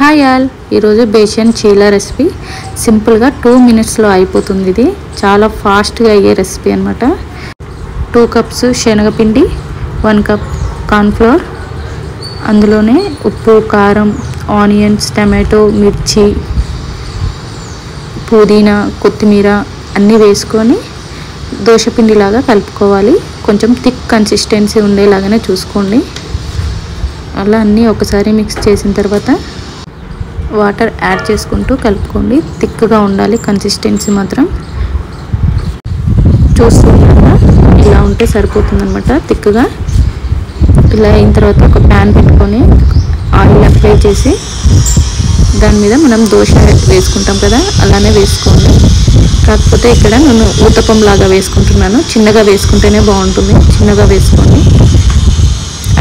Hi all, ఈరోజు basin చీలా recipe సింపుల్గా 2 మినిట్స్లో అయిపోతుంది. ఇది చాలా ఫాస్ట్గా అయ్యే రెసిపీ అనమాట. 2 కప్స్ శనగపిండి, 1 కప్ కార్న్ఫ్లోర్, అందులోనే ఉప్పు, కారం, ఆనియన్స్, టమాటో, మిర్చి, పుదీనా, కొత్తిమీర అన్నీ వేసుకొని దోశపిండిలాగా కలుపుకోవాలి. కొంచెం థిక్ కన్సిస్టెన్సీ ఉండేలాగానే చూసుకోండి. అలా అన్నీ ఒకసారి మిక్స్ చేసిన తర్వాత వాటర్ యాడ్ చేసుకుంటూ కలుపుకోండి. థిక్గా ఉండాలి కన్సిస్టెన్సీ మాత్రం. చూస్తున్నారా, ఇలా ఉంటే సరిపోతుందన్నమాట థిక్గా. ఇలా అయిన తర్వాత ఒక ప్యాన్ పెట్టుకొని ఆయిల్ అప్లై చేసి దాని మీద మనం దోశ వేసుకుంటాం కదా, అలానే వేసుకోండి. కాకపోతే ఇక్కడ నేను ఊతప్పం లాగా వేసుకుంటున్నాను. చిన్నగా వేసుకుంటేనే బాగుంటుంది. చిన్నగా వేసుకోండి.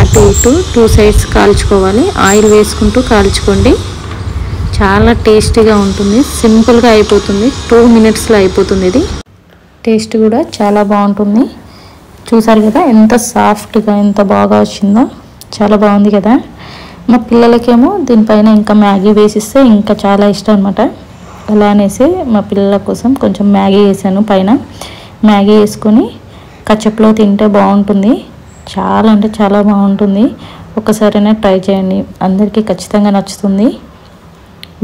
అటు ఇటు 2 సైడ్స్ కాల్చుకోవాలి. ఆయిల్ వేసుకుంటూ కాల్చుకోండి. చాలా టేస్టీగా ఉంటుంది. సింపుల్గా అయిపోతుంది. 2 మినిట్స్లో అయిపోతుంది. ఇది టేస్ట్ కూడా చాలా బాగుంటుంది. చూసారు కదా ఎంత సాఫ్ట్గా, ఎంత బాగా వచ్చిందో. చాలా బాగుంది కదా. మా పిల్లలకేమో దీనిపైన ఇంకా మ్యాగీ వేసిస్తే ఇంకా చాలా ఇష్టం అనమాట. అలా అనేసి మా పిల్లల కోసం కొంచెం మ్యాగీ వేసాను పైన. మ్యాగీ వేసుకొని కచ్చప్లో తింటే బాగుంటుంది. చాలా అంటే చాలా బాగుంటుంది. ఒకసారైనా ట్రై చేయండి. అందరికీ ఖచ్చితంగా నచ్చుతుంది.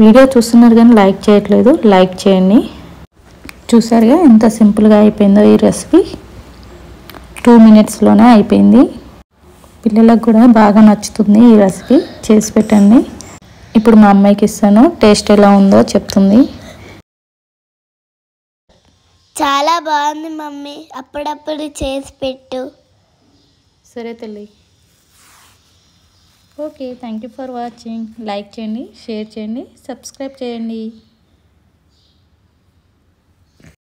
వీడియో చూస్తున్నారు కానీ లైక్ చేయట్లేదు, లైక్ చేయండి. చూసారుగా ఎంత సింపుల్గా అయిపోయిందో ఈ రెసిపీ. 2 మినిట్స్లోనే అయిపోయింది. పిల్లలకు కూడా బాగా నచ్చుతుంది ఈ రెసిపీ. చేసి పెట్టండి. ఇప్పుడు మా అమ్మాయికి ఇస్తాను. టేస్ట్ ఎలా ఉందో చెప్తుంది. చాలా బాగుంది మమ్మీ, అప్పుడప్పుడు చేసి పెట్టు. సరే తల్లి. Okay, thank you for watching. Like చేయండి, షేర్ చేయండి, సబ్స్క్రైబ్ చేయండి.